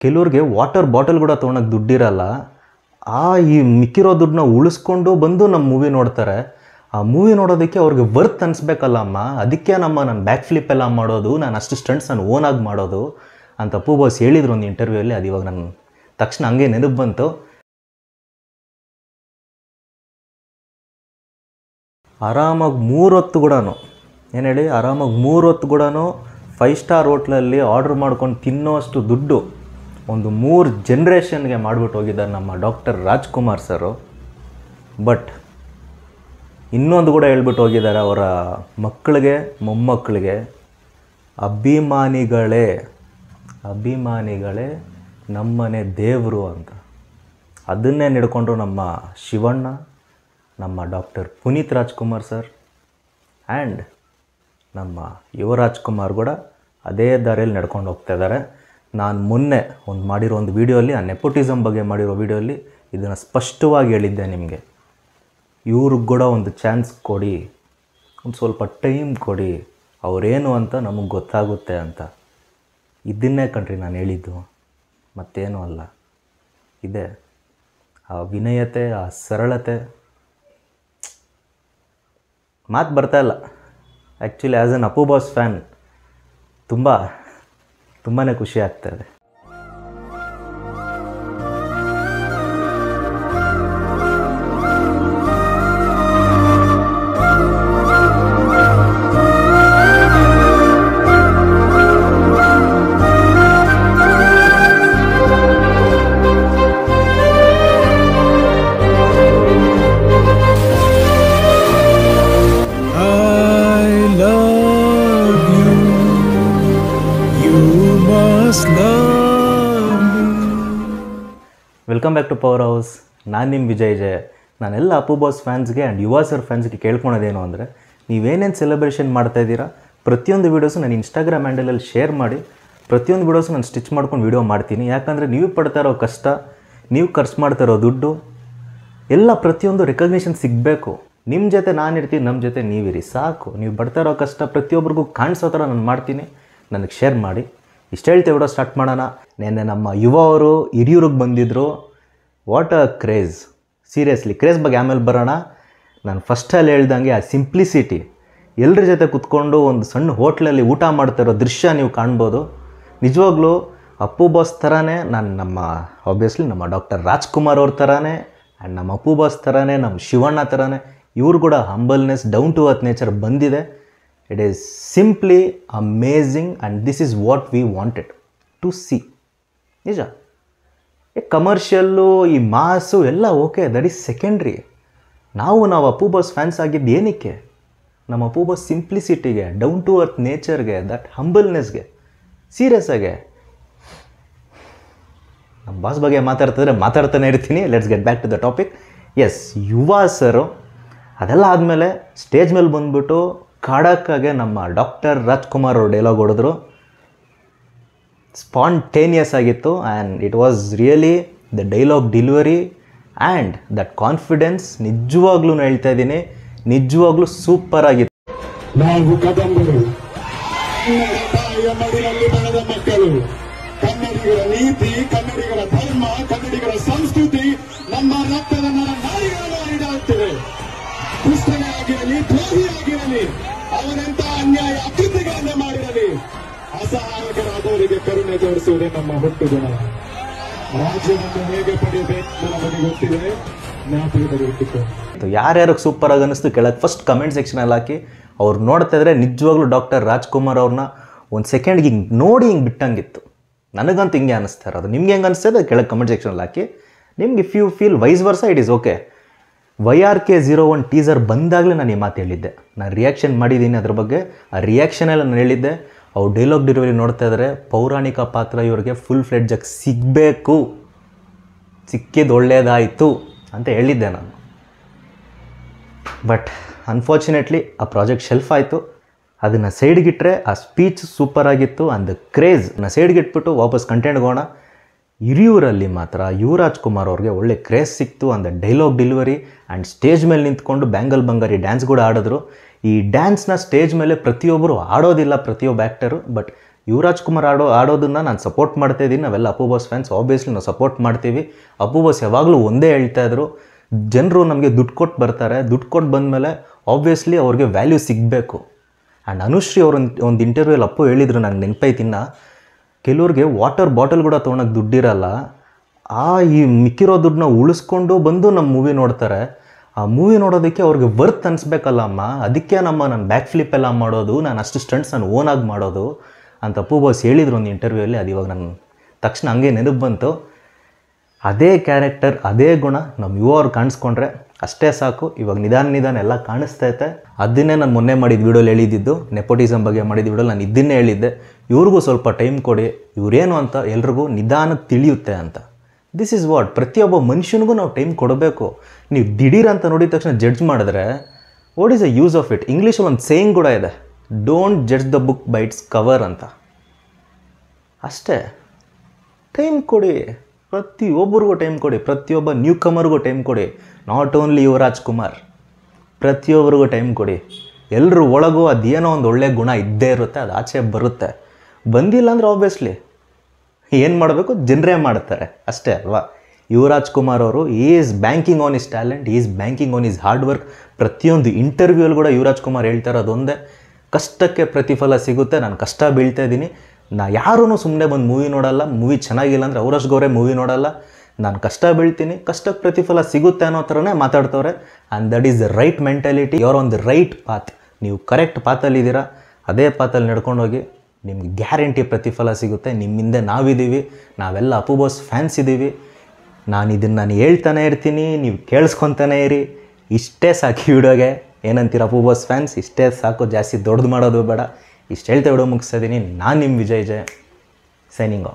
ಕೆಲವ್ರಿಗೆ water bottle ಕೂಡ ತೊಗೊಳಕ್ಕೆ ದುಡ್ಡಿರಲ್ಲ. ಈ ಮಿಕ್ಕಿರೋ ದುಡ್ಡನ್ನ ಉಳಿಸ್ಕೊಂಡು ಬಂದು ನಮ್ಮ ಮೂವಿ ನೋಡ್ತಾರೆ. ಆ ಮೂವಿ ನೋಡೋದಕ್ಕೆ ಅವ್ರಿಗೆ ವರ್ತ್ ಅನಿಸ್ಬೇಕಲ್ಲ ಅಮ್ಮ, ಅದಕ್ಕೆ ನಾನು ಬ್ಯಾಕ್ ಫ್ಲಿಪ್ ಎಲ್ಲ ಮಾಡೋದು, ನಾನು ಅಷ್ಟು ಸ್ಟಂಟ್ಸ್ ನಾನು ಓನಾಗಿ ಮಾಡೋದು ಅಂತ ಅಪ್ಪು ಬಾಸ್ ಹೇಳಿದ್ರು ಒಂದು ಇಂಟರ್ವ್ಯೂಯಲ್ಲಿ. ಅದು ಇವಾಗ ನನ್ನ ತಕ್ಷಣ ಹಂಗೆ ನೆನಪು ಬಂತು. ಆರಾಮಾಗಿ 3 ಹೊತ್ತು ಕೂಡ ಏನು ಹೇಳಿ ಆರಾಮಾಗಿ 3 ಹೊತ್ತು ಕೂಡ 5 ಸ್ಟಾರ್ ಹೋಟ್ಲಲ್ಲಿ ಆರ್ಡ್ರ್ ಮಾಡ್ಕೊಂಡು ತಿನ್ನೋಷ್ಟು ದುಡ್ಡು ಒಂದು 3 ಜನ್ರೇಷನ್ಗೆ ಮಾಡಿಬಿಟ್ಟು ಹೋಗಿದ್ದಾರೆ ನಮ್ಮ ಡಾಕ್ಟರ್ ರಾಜ್ಕುಮಾರ್ ಸರು. ಬಟ್ ಇನ್ನೊಂದು ಕೂಡ ಹೇಳ್ಬಿಟ್ಟು ಹೋಗಿದ್ದಾರೆ ಅವರ ಮಕ್ಕಳಿಗೆ ಮೊಮ್ಮಕ್ಕಳಿಗೆ, ಅಭಿಮಾನಿಗಳೇ ನಮ್ಮನೆ ದೇವರು ಅಂತ. ಅದನ್ನೇ ನಡ್ಕೊಂಡ್ರು ನಮ್ಮ ಶಿವಣ್ಣ, ನಮ್ಮ doctor Puneeth Rajkumar sir and ನಮ್ಮ ಯುವರಾಜ್ ಕುಮಾರ್ ಕೂಡ ಅದೇ ದಾರಿಯಲ್ಲಿ ನಡ್ಕೊಂಡು ಹೋಗ್ತಾ ಇದ್ದಾರೆ. ನಾನು ಮೊನ್ನೆ ಮಾಡಿರೋ ಒಂದು ವೀಡಿಯೋಲ್ಲಿ, ಆ ನೆಪೋಟಿಸಮ್ ಬಗ್ಗೆ ಮಾಡಿರೋ ವೀಡಿಯೋಲ್ಲಿ ಇದನ್ನು ಸ್ಪಷ್ಟವಾಗಿ ಹೇಳಿದ್ದೆ ನಿಮಗೆ. ಇವ್ರಿಗೆ ಕೂಡ ಒಂದು ಚಾನ್ಸ್ ಕೊಡಿ, ಒಂದು ಸ್ವಲ್ಪ ಟೈಮ್ ಕೊಡಿ, ಅವರೇನು ಅಂತ ನಮಗೆ ಗೊತ್ತಾಗುತ್ತೆ ಅಂತ. ಇದನ್ನೇ ಕಣ್ರಿ ನಾನು ಹೇಳಿದ್ದು, ಮತ್ತೇನೂ ಅಲ್ಲ. ಇದೆ ಆ ವಿನಯತೆ, ಆ ಸರಳತೆ. ಮಾತು ಬರ್ತಾಯಿಲ್ಲ actually. As an Appu boss fan ತುಂಬಾ ಖುಷಿ ಆಗ್ತಾಯಿದೆ. Welcome back to power house. ನಾನು ನಿಮ್ಮ ವಿಜಯ್ ಜೆ. ನಾನೆಲ್ಲ ಅಪ್ಪು ಬಾಸ್ ಫ್ಯಾನ್ಸ್ಗೆ ಆ್ಯಂಡ್ ಯುವ ಸರ್ ಫ್ಯಾನ್ಸ್ಗೆ ಕೇಳ್ಕೊಳೋದೇನು ಅಂದರೆ, ನೀವೇನೇನು ಸೆಲೆಬ್ರೇಷನ್ ಮಾಡ್ತಾಯಿದ್ದೀರಾ ಪ್ರತಿಯೊಂದು ವೀಡಿಯೋಸು ನಾನು ಇನ್ಸ್ಟಾಗ್ರಾಮ್ ಹ್ಯಾಂಡಲಲ್ಲಿ ಶೇರ್ ಮಾಡಿ, ಪ್ರತಿಯೊಂದು ವೀಡಿಯೋಸು ನಾನು ಸ್ಟಿಚ್ ಮಾಡ್ಕೊಂಡು ವೀಡಿಯೋ ಮಾಡ್ತೀನಿ. ಯಾಕಂದರೆ ನೀವು ಪಡ್ತಾ ಇರೋ ಕಷ್ಟ, ನೀವು ಖರ್ಚು ಮಾಡ್ತಾ ಇರೋ ದುಡ್ಡು ಎಲ್ಲ ಪ್ರತಿಯೊಂದು ರೆಕಗ್ನಿಷನ್ ಸಿಗಬೇಕು. ನಿಮ್ಮ ಜೊತೆ ನಾನು ಇರ್ತೀನಿ, ನಮ್ಮ ಜೊತೆ ನೀವಿರಿ ಸಾಕು. ನೀವು ಪಡ್ತಾ ಇರೋ ಕಷ್ಟ ಪ್ರತಿಯೊಬ್ಬರಿಗೂ ಕಾಣಿಸೋ ಥರ ನಾನು ಮಾಡ್ತೀನಿ, ನನಗೆ ಶೇರ್ ಮಾಡಿ. ಇಷ್ಟು ಹೇಳ್ತೇವೆ, ವಿಡಿಯೋ ಸ್ಟಾರ್ಟ್ ಮಾಡೋಣ. ನೆನ್ನೆ ನಮ್ಮ ಯುವ ಅವರು ಹಿರಿಯೂರಿಗೆ ಬಂದಿದ್ದರು. What a craze, seriously. Craze ಬಗ್ಗೆ ಆಮೇಲೆ ಬರೋಣ. ನಾನು ಫಸ್ಟಲ್ಲಿ ಹೇಳ್ದಂಗೆ ಆ ಸಿಂಪ್ಲಿಸಿಟಿ, ಎಲ್ಲರ ಜೊತೆ ಕುತ್ಕೊಂಡು ಒಂದು ಸಣ್ಣ ಹೋಟ್ಲಲ್ಲಿ ಊಟ ಮಾಡ್ತಾಯಿರೋ ದೃಶ್ಯ ನೀವು ಕಾಣ್ಬೋದು. ನಿಜವಾಗ್ಲೂ ಅಪ್ಪು ಬಾಸ್ ಥರನೇ ನಾನು ಆಬ್ವಿಯಸ್ಲಿ ನಮ್ಮ ಡಾಕ್ಟರ್ ರಾಜ್ಕುಮಾರ್ ಅವ್ರ ಥರನೇ ಆ್ಯಂಡ್ ನಮ್ಮ ಅಪ್ಪು ಬಾಸ್ ಥರನೇ ನಮ್ಮ ಶಿವಣ್ಣ ಥರನೇ ಇವ್ರು ಕೂಡ humbleness, down to earth nature ಬಂದಿದೆ. It is simply amazing and this is what we wanted to see. ನಿಜ. ಕಮರ್ಷಿಯಲ್ಲು, ಈ ಮಾಸು ಎಲ್ಲ ಓಕೆ, ದಟ್ ಈಸ್ ಸೆಕೆಂಡ್ರಿ. ನಾವು ಅಪ್ಪು ಬಾಸ್ ಫ್ಯಾನ್ಸ್ ಆಗಿದ್ದು ಏನಕ್ಕೆ? ನಮ್ಮ ಅಪ್ಪು ಬಾಸ್ ಸಿಂಪ್ಲಿಸಿಟಿಗೆ, ಡೌನ್ ಟು ಅರ್ತ್ ನೇಚರ್ಗೆ, ದಟ್ ಹಂಬಲ್ನೆಸ್ಗೆ. ಸೀರಿಯಸ್ ಆಗಿ ನಮ್ಮ ಬಾಸ್ ಬಗ್ಗೆ ಮಾತಾಡ್ತಾನೆ ಇರ್ತೀನಿ. Let's get back to the topic. Yes, Yuva sir ಅದೆಲ್ಲ ಆದಮೇಲೆ ಸ್ಟೇಜ್ ಮೇಲೆ ಬಂದುಬಿಟ್ಟು ಖಡಕ್ಕಾಗೆ ನಮ್ಮ ಡಾಕ್ಟರ್ ರಾಜ್ಕುಮಾರ್ ಅವರು ಡೈಲಾಗ್ ಹೊಡೆದ್ರು. ಸ್ಪಾಂಟೇನಿಯಸ್ ಆಗಿತ್ತು and it was really the dialogue delivery and that confidence. ನಿಜವಾಗ್ಲೂ ಹೇಳ್ತಾ ಇದ್ದೀನಿ, ನಿಜವಾಗ್ಲೂ ಸೂಪರ್ ಆಗಿತ್ತು. ನಾವು ಕದಂಬರು, ಮಡಿಲಲ್ಲಿ ಬೆಳೆದ ಮಕ್ಕಳು. ಕನ್ನಡಿಗರ ನೀತಿ, ಕನ್ನಡಿಗರ ಧರ್ಮ, ಕನ್ನಡಿಗರ ಸಂಸ್ಕೃತಿ ನಮ್ಮ ರಕ್ತದ ನಾಡಿಗಳನ್ನು ಹರಿದಾಡುತ್ತಿವೆ. ಪುಸ್ತಕ ಆಗಿರಲಿ, ದ್ರೋಹಿ ಆಗಿರಲಿ, ಅವರೆಂತ ಅನ್ಯಾಯ ಅಕೃತ್ಯಗಳನ್ನು ಮಾಡಿರಲಿ, ಅಸಹಾಯಕರಾದವರಿಗೆ ಕರುಣೆ ತೋರಿಸುವುದೇ ನಮ್ಮ ಹುಟ್ಟು ಗುಣ. ರಾಜ್ಯವನ್ನು ಹೇಗೆ ಪಡೆಯಬೇಕು ನಮಗೆ ಗೊತ್ತಿದೆ, ಜ್ಞಾಪಕದಲ್ಲಿಟ್ಟಿತ್ತು. ಯಾರ್ಯಾರಿಗೆ ಸೂಪರ್ ಆಗಿ ಅನ್ನಿಸ್ತು ಕೆಳಗೆ ಫಸ್ಟ್ ಕಮೆಂಟ್ ಸೆಕ್ಷನಲ್ಲಿ ಹಾಕಿ. ಅವ್ರು ನೋಡ್ತಾ ಇದ್ರೆ ನಿಜವಾಗ್ಲೂ ಡಾಕ್ಟರ್ ರಾಜ್ಕುಮಾರ್ ಅವ್ರನ್ನ ಒಂದು ಸೆಕೆಂಡ್ಗೆ ಹಿಂಗೆ ನೋಡಿ ಹಿಂಗೆ ಬಿಟ್ಟಂಗಿತ್ತು. ನನಗಂತೂ ಹಿಂಗೆ ಅನ್ನಿಸ್ತಾ ಇರೋದು. ನಿಮ್ಗೆ ಹೆಂಗೆ ಅನಿಸ್ತದೆ ಕೆಳಗೆ ಕಮೆಂಟ್ ಸೆಕ್ಷನಲ್ಲಿ ಹಾಕಿ. ನಿಮ್ಗೆ if you feel vice versa it is okay. YRK01 teaser ಬಂದಾಗಲೇ ನಾನು ಈ ಮಾತು ಹೇಳಿದ್ದೆ. ನಾನು ರಿಯಾಕ್ಷನ್ ಮಾಡಿದ್ದೀನಿ ಅದ್ರ ಬಗ್ಗೆ. ಆ ರಿಯಾಕ್ಷನೆಲ್ಲ ನಾನು ಹೇಳಿದ್ದೆ. ಅವ್ರು ಡೈಲಾಗ್ ಡೆಲಿವರಿ ನೋಡ್ತಾ ಇದ್ದಾರೆ, ಪೌರಾಣಿಕ ಪಾತ್ರ ಇವ್ರಿಗೆ ಫುಲ್ ಫ್ಲೆಡ್ಜಾಗಿ ಸಿಗಬೇಕು, ಸಿಕ್ಕಿದ್ದು ಒಳ್ಳೆಯದಾಯಿತು ಅಂತ ಹೇಳಿದ್ದೆ ನಾನು. ಬಟ್ ಅನ್ಫಾರ್ಚುನೇಟ್ಲಿ ಆ ಪ್ರಾಜೆಕ್ಟ್ ಶೆಲ್ಫ್ ಆಯಿತು. ಅದನ್ನು ಸೈಡ್ಗಿಟ್ರೆ ಆ ಸ್ಪೀಚ್ ಸೂಪರ್ ಆಗಿತ್ತು. ಆ್ಯಂಡ್ ದ ಕ್ರೇಜ್ನ ಸೈಡ್ಗಿಟ್ಬಿಟ್ಟು ವಾಪಸ್ ಕಂಟೆಂಟ್ಗೆ ಹೋಗೋಣ. ಹಿರಿಯೂರಲ್ಲಿ ಮಾತ್ರ ಯುವರಾಜ್ ಕುಮಾರ್ ಅವ್ರಿಗೆ ಒಳ್ಳೆ ಕ್ರೇಜ್ ಸಿಕ್ತು. ಅಂದ ಡೈಲಾಗ್ ಡೆಲಿವರಿ ಆ್ಯಂಡ್ ಸ್ಟೇಜ್ ಮೇಲೆ ನಿಂತ್ಕೊಂಡು ಬ್ಯಾಂಗಲ್ ಬಂಗಾರಿ ಡ್ಯಾನ್ಸ್ ಕೂಡ ಆಡಿದ್ರು. ಈ ಡ್ಯಾನ್ಸ್ನ ಸ್ಟೇಜ್ ಮೇಲೆ ಪ್ರತಿಯೊಬ್ಬರು ಆಡೋದಿಲ್ಲ, ಪ್ರತಿಯೊಬ್ಬ ಆ್ಯಕ್ಟರು. ಬಟ್ ಯುವರಾಜ್ ಕುಮಾರ್ ಆಡೋದನ್ನು ನಾನು ಸಪೋರ್ಟ್ ಮಾಡ್ತಾಯಿದ್ದೀನಿ. ನಾವೆಲ್ಲ ಅಪ್ಪು ಬಾಸ್ ಫ್ಯಾನ್ಸ್, ಆಬ್ವಿಯಸ್ಲಿ ನಾವು ಸಪೋರ್ಟ್ ಮಾಡ್ತೀವಿ. ಅಪ್ಪು ಬಾಸ್ ಯಾವಾಗಲೂ ಒಂದೇ ಹೇಳ್ತಾಯಿದ್ರು, ಜನರು ನಮಗೆ ದುಡ್ಡು ಕೊಟ್ಟು ಬರ್ತಾರೆ, ದುಡ್ಡು ಕೊಟ್ಟು ಬಂದಮೇಲೆ ಆಬ್ವಿಯಸ್ಲಿ ಅವ್ರಿಗೆ ವ್ಯಾಲ್ಯೂ ಸಿಗಬೇಕು. ಆ್ಯಂಡ್ ಅನುಶ್ರೀ ಒಂದು ಇಂಟರ್ವ್ಯೂಲ್ಲಿ ಅಪ್ಪು ಹೇಳಿದ್ರು, ನಂಗೆ ನೆನಪೈತಿನ್ನ, ಕೆಲವ್ರಿಗೆ ವಾಟರ್ ಬಾಟಲ್ ಕೂಡ ತೊಗೊಳಕ್ಕೆ ದುಡ್ಡಿರಲ್ಲ, ಈ ಮಿಕ್ಕಿರೋ ದುಡ್ಡನ್ನ ಉಳಿಸ್ಕೊಂಡು ಬಂದು ನಮ್ಮ ಮೂವಿ ನೋಡ್ತಾರೆ. ಆ ಮೂವಿ ನೋಡೋದಕ್ಕೆ ಅವ್ರಿಗೆ ವರ್ತ್ ಅನಿಸ್ಬೇಕಲ್ಲ ಅಮ್ಮ, ಅದಕ್ಕೆ ನಾನು ಬ್ಯಾಕ್ ಫ್ಲಿಪ್ ಎಲ್ಲ ಮಾಡೋದು, ನಾನು ಅಷ್ಟು ಸ್ಟಂಟ್ಸ್ ನಾನು ಓನಾಗಿ ಮಾಡೋದು ಅಂತ ಅಪ್ಪು ಬಾಸ್ ಹೇಳಿದ್ರು ಒಂದು ಇಂಟರ್ವ್ಯೂಯಲ್ಲಿ. ಅದು ಇವಾಗ ನನ್ನ ತಕ್ಷಣ ಹಂಗೆ ನೆನಪು ಬಂತು. ಅದೇ ಕ್ಯಾರೆಕ್ಟರ್, ಅದೇ ಗುಣ ನಮ್ಮ ಅವ್ರು ಕಾಣಿಸ್ಕೊಂಡ್ರೆ ಅಷ್ಟೇ ಸಾಕು. ಇವಾಗ ನಿಧಾನ ಎಲ್ಲ ಕಾಣಿಸ್ತೈತೆ. ಅದನ್ನೇ ನಾನು ಮೊನ್ನೆ ಮಾಡಿದ ವೀಡಿಯೋಲಿ ಹೇಳಿದ್ದು, ನೆಪೋಟಿಸಮ್ ಬಗ್ಗೆ ಮಾಡಿದ ವೀಡಿಯೋಲಿ ನಾನು ಇದನ್ನೇ ಹೇಳಿದ್ದೆ, ಇವ್ರಿಗೂ ಸ್ವಲ್ಪ ಟೈಮ್ ಕೊಡಿ, ಇವರೇನು ಅಂತ ಎಲ್ರಿಗೂ ನಿಧಾನಕ್ಕೆ ತಿಳಿಯುತ್ತೆ ಅಂತ. ದಿಸ್ ಈಸ್ ವಾಟ್, ಪ್ರತಿಯೊಬ್ಬ ಮನುಷ್ಯನಿಗೂ ನಾವು ಟೈಮ್ ಕೊಡಬೇಕು. ನೀವು ದಿಢೀರ್ ಅಂತ ನೋಡಿದ ತಕ್ಷಣ ಜಡ್ಜ್ ಮಾಡಿದ್ರೆ what is the use of it? ಇಂಗ್ಲೀಷಲ್ಲಿ ಒಂದು ಸೇಯಿಂಗ್ ಕೂಡ ಇದೆ, don't judge the book by it's cover ಅಂತ. ಅಷ್ಟೇ, ಟೈಮ್ ಕೊಡಿ, ಪ್ರತಿಯೊಬ್ಬರಿಗೂ ಟೈಮ್ ಕೊಡಿ, ಪ್ರತಿಯೊಬ್ಬ ನ್ಯೂ ಕಮರ್ಗೂ ಟೈಮ್ ಕೊಡಿ. ನಾಟ್ ಓನ್ಲಿ ಯುವರಾಜ್ ಕುಮಾರ್, ಪ್ರತಿಯೊಬ್ಬರಿಗೂ ಟೈಮ್ ಕೊಡಿ. ಎಲ್ಲರೂ ಒಳಗೂ ಅದೇನೋ ಒಂದು ಒಳ್ಳೆಯ ಗುಣ ಇದ್ದೇ ಇರುತ್ತೆ, ಅದು ಆಚೆ ಬರುತ್ತೆ. ಬಂದಿಲ್ಲ ಅಂದರೆ ಆಬ್ವಿಯಸ್ಲಿ ಏನು ಮಾಡಬೇಕು, ಜನರೇ ಮಾಡ್ತಾರೆ ಅಷ್ಟೇ ಅಲ್ವಾ. ಯುವರಾಜ್ ಕುಮಾರ್ ಅವರು is banking on is talent, is banking on is hard work. ಪ್ರತಿಯೊಂದು ಇಂಟರ್ವ್ಯೂಲ್ಲಿ ಕೂಡ ಯುವರಾಜ್ ಕುಮಾರ್ ಹೇಳ್ತಾರೆ ಅದೊಂದೇ, ಕಷ್ಟಕ್ಕೆ ಪ್ರತಿಫಲ ಸಿಗುತ್ತೆ, ನಾನು ಕಷ್ಟ ಬೀಳ್ತಾ ಇದ್ದೀನಿ, ಯಾರೂ ಸುಮ್ಮನೆ ಬಂದು ಮೂವಿ ನೋಡಲ್ಲ, ಮೂವಿ ಚೆನ್ನಾಗಿಲ್ಲ ಅಂದರೆ ಅವರಷ್ಟು ಗೌರೇ ಮೂವಿ ನೋಡಲ್ಲ, ನಾನು ಕಷ್ಟ ಬೀಳ್ತೀನಿ, ಕಷ್ಟಕ್ಕೆ ಪ್ರತಿಫಲ ಸಿಗುತ್ತೆ ಅನ್ನೋ ಥರನೇ ಮಾತಾಡ್ತವ್ರೆ. And that is the right mentality, you are on the right path. ನೀವು ಕರೆಕ್ಟ್ ಪಾತಲ್ಲಿದ್ದೀರಾ, ಅದೇ ಪಾತಲ್ಲಿ ನಡ್ಕೊಂಡೋಗಿ, ನಿಮ್ಗೆ ಗ್ಯಾರಂಟಿ ಪ್ರತಿಫಲ ಸಿಗುತ್ತೆ. ನಿಮ್ಮ ಹಿಂದೆ ನಾವಿದ್ದೀವಿ, ನಾವೆಲ್ಲ ಅಪ್ಪು ಬಾಸ್ ಫ್ಯಾನ್ಸ್ ಇದ್ದೀವಿ. ನಾನು ಹೇಳ್ತಾನೆ ಇರ್ತೀನಿ, ನೀವು ಕೇಳಿಸ್ಕೊತಾನೆ ಇರಿ. ಇಷ್ಟೇ ಸಾಕು ವಿಡಿಯೋಗೆ. ಏನಂತೀರ ಅಪ್ಪು ಬಾಸ್ ಫ್ಯಾನ್ಸ್? ಇಷ್ಟೇ ಸಾಕು, ಜಾಸ್ತಿ ದೊಡ್ಡದು ಮಾಡೋದು ಬೇಡ. ಇಷ್ಟು ಹೇಳ್ತಾ ವಿಡಿಯೋ ಮುಗಿಸ್ತಾ ಇದ್ದೀನಿ. ನಾನು ನಿಮ್ಮ ವಿಜಯ್ ಜೆ, ಸೈನಿಂಗ್ ಆಫ್.